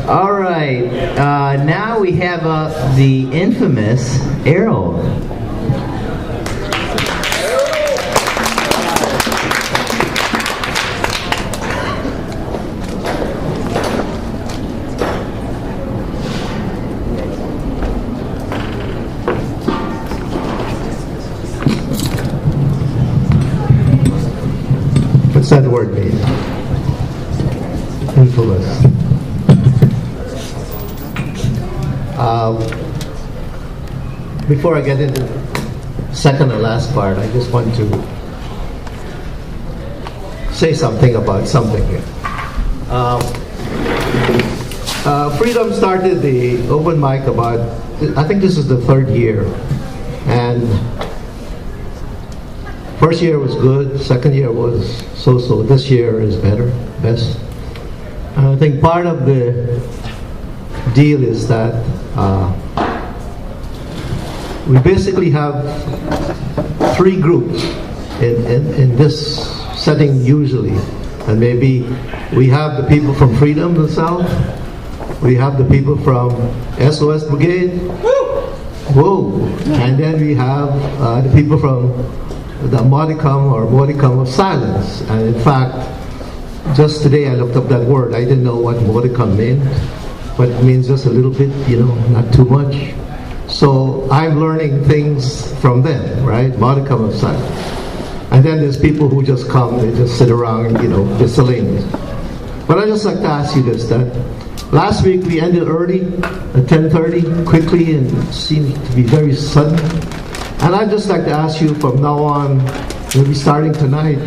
All right, now we have the infamous Errol. What's that word mean? Infamous. Before I get into the second and last part, I just want to say something about something here. Freedom started the open mic about, I think this is the third year. And first year was good, second year was so-so. This year is better, best. And I think part of the deal is that we basically have three groups in this setting usually. And maybe we have the people from Freedom themselves, we have the people from SOS Brigade, whoa, and then we have the people from the modicum or modicum of silence. And in fact, just today I looked up that word. I didn't know what modicum meant, but it means just a little bit, not too much. So I'm learning things from them, right? Modicum of silence. And then there's people who just come, they just sit around, miscellaneous. But I'd just like to ask you this, that last week we ended early at 10:30, quickly, and it seemed to be very sudden. And I'd just like to ask you from now on, maybe starting tonight,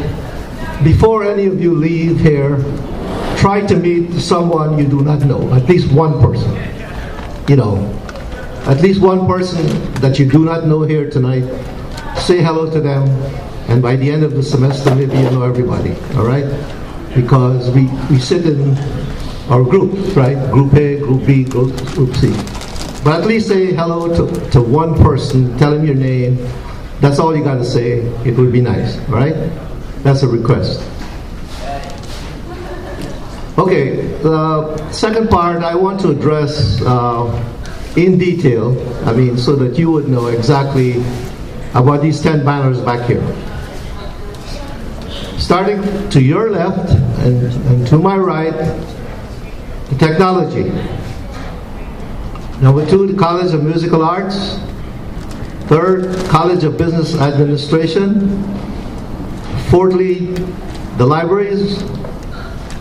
before any of you leave here, try to meet someone you do not know, at least one person. At least one person that you do not know here tonight, say hello to them, and by the end of the semester, maybe you know everybody, all right? Because we sit in our groups, right? Group A, Group B, Group C. But at least say hello to one person, tell him your name. That's all you got to say. It would be nice, all right? That's a request. Okay, the second part I want to address in detail, so that you would know exactly about these 10 banners back here. Starting to your left and to my right, the technology. Number 2, the College of Musical Arts. 3rd, College of Business Administration. 4thly, the libraries.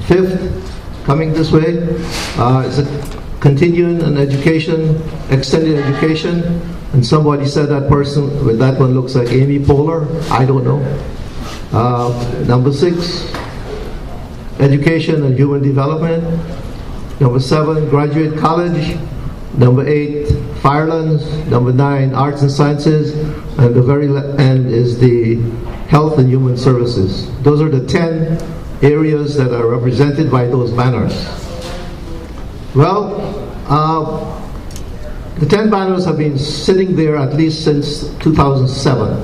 5th, coming this way, is a continuing and education, extended education. And somebody said that person with that one looks like Amy Poehler. I don't know. Number 6, education and human development. Number 7, graduate college. Number 8, Firelands. Number 9, arts and sciences. And the very end is the health and human services. Those are the 10 areas that are represented by those banners. Well, the 10 banners have been sitting there at least since 2007.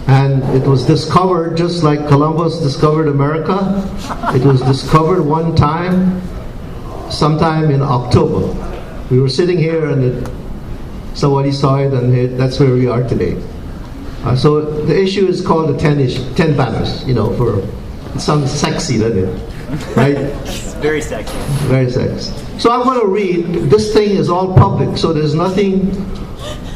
And it was discovered just like Columbus discovered America. It was discovered one time, sometime in October. We were sitting here and somebody saw it, and that's where we are today. So the issue is called the 10 banners, it sounds sexy, doesn't it? Right? Very sexy. Very sexy. So I'm going to read. This thing is all public, so there's nothing.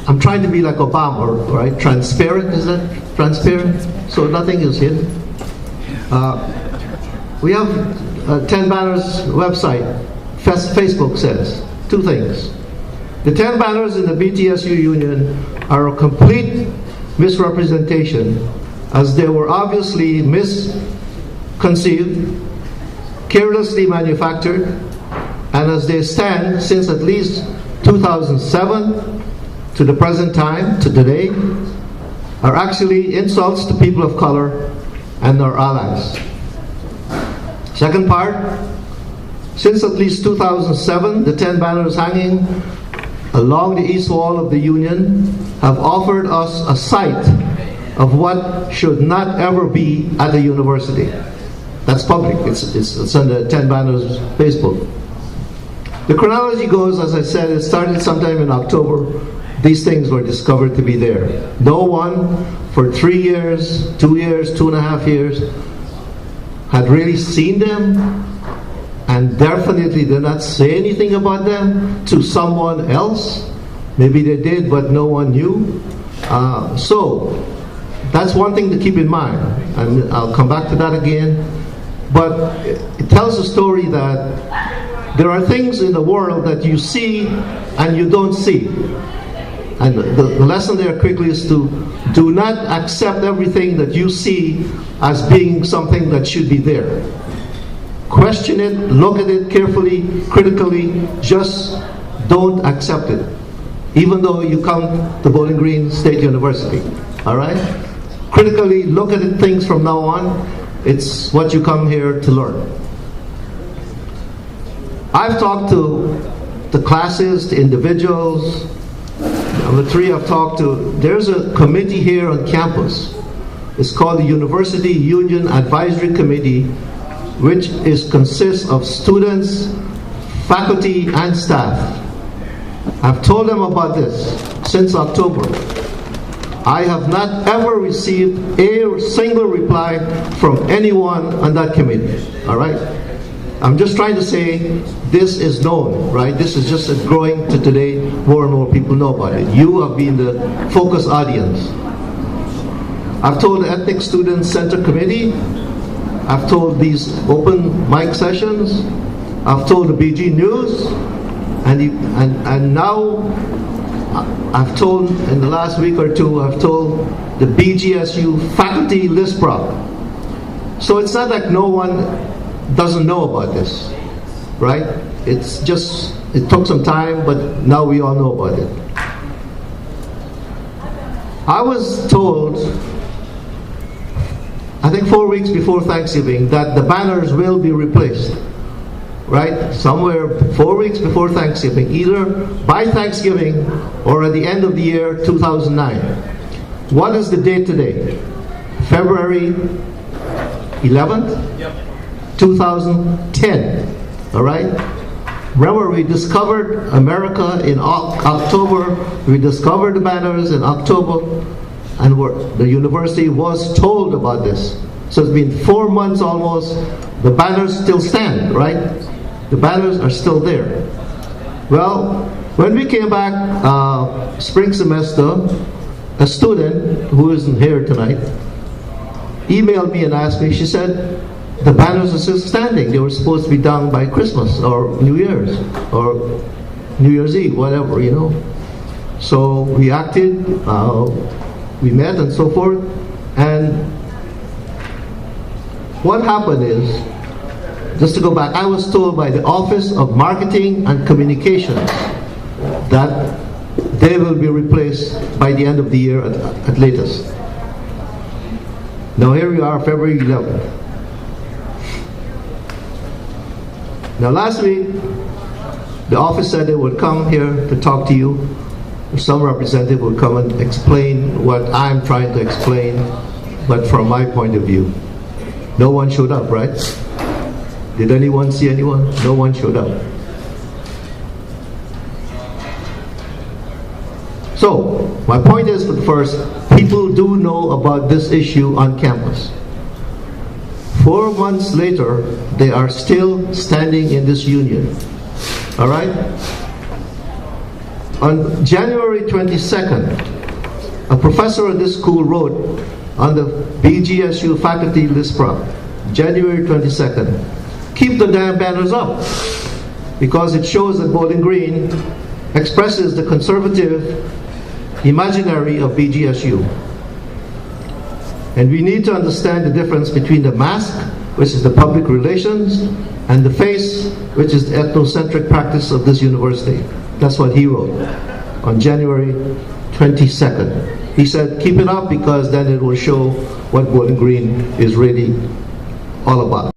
I'm trying to be like Obama, right? Transparent, is that transparent? So nothing is hidden. We have 10 Banners website. Facebook says 2 things. The 10 banners in the BGSU union are a complete misrepresentation, as they were obviously misconceived, carelessly manufactured, and as they stand since at least 2007 to the present time, to today, are actually insults to people of color and their allies. Second part, since at least 2007, the 10 banners hanging along the east wall of the union have offered us a sight of what should not ever be at the university. That's public. It's on the 10 Banners Facebook. The chronology goes, as I said, it started sometime in October. These things were discovered to be there. No one for 3 years, 2 years, 2.5 years had really seen them, and definitely did not say anything about them to someone else. Maybe they did, but no one knew. So that's one thing to keep in mind, and I'll come back to that again. But it tells a story that there are things in the world that you see and you don't see. And the lesson there quickly is to do not accept everything that you see as being something that should be there. Question it, look at it carefully, critically, just don't accept it. Even though you come to Bowling Green State University, all right? Critically look at things from now on. It's what you come here to learn. I've talked to the classes, to individuals. The three I've talked to, there's a committee here on campus. It's called the University Union Advisory Committee, which consists of students, faculty, and staff. I've told them about this since October. I have not ever received a single reply from anyone on that committee, all right? I'm just trying to say this is known, right? This is just growing to today. More and more people know about it. You have been the focus audience. I've told the Ethnic Students Center Committee. I've told these open mic sessions. I've told the BG News. And now I've told, in the last week or two, I've told the BGSU faculty list prop. So it's not like no one doesn't know about this, right? It's just, it took some time, but now we all know about it. I was told, I think 4 weeks before Thanksgiving, that the banners will be replaced, right? Somewhere 4 weeks before Thanksgiving, either by Thanksgiving or at the end of the year 2009. What is the date today? February 11th? Yep. 2010, all right? Remember, we discovered America in October. We discovered the banners in October, and the university was told about this. So it's been 4 months almost. The banners still stand, right? The banners are still there. Well, when we came back spring semester, a student who isn't here tonight emailed me and asked me, she said, the banners are still standing. They were supposed to be done by Christmas or New Year's or New Year's Eve, whatever, you know. So we acted, we met and so forth. And what happened is, just to go back, I was told by the Office of Marketing and Communications that they will be replaced by the end of the year at latest. Now here we are, February 11th. Now last week, the office said they would come here to talk to you. Some representative would come and explain what I'm trying to explain, but from my point of view. No one showed up, right? Did anyone see anyone? No one showed up. So, my point is, first, people do know about this issue on campus. 4 months later, they are still standing in this union. All right? On January 22nd, a professor at this school wrote on the BGSU faculty list prop, January 22nd, keep the damn banners up, because it shows that Bowling Green expresses the conservative imaginary of BGSU. And we need to understand the difference between the mask, which is the public relations, and the face, which is the ethnocentric practice of this university. That's what he wrote on January 22nd. He said, keep it up because then it will show what Bowling Green is really all about.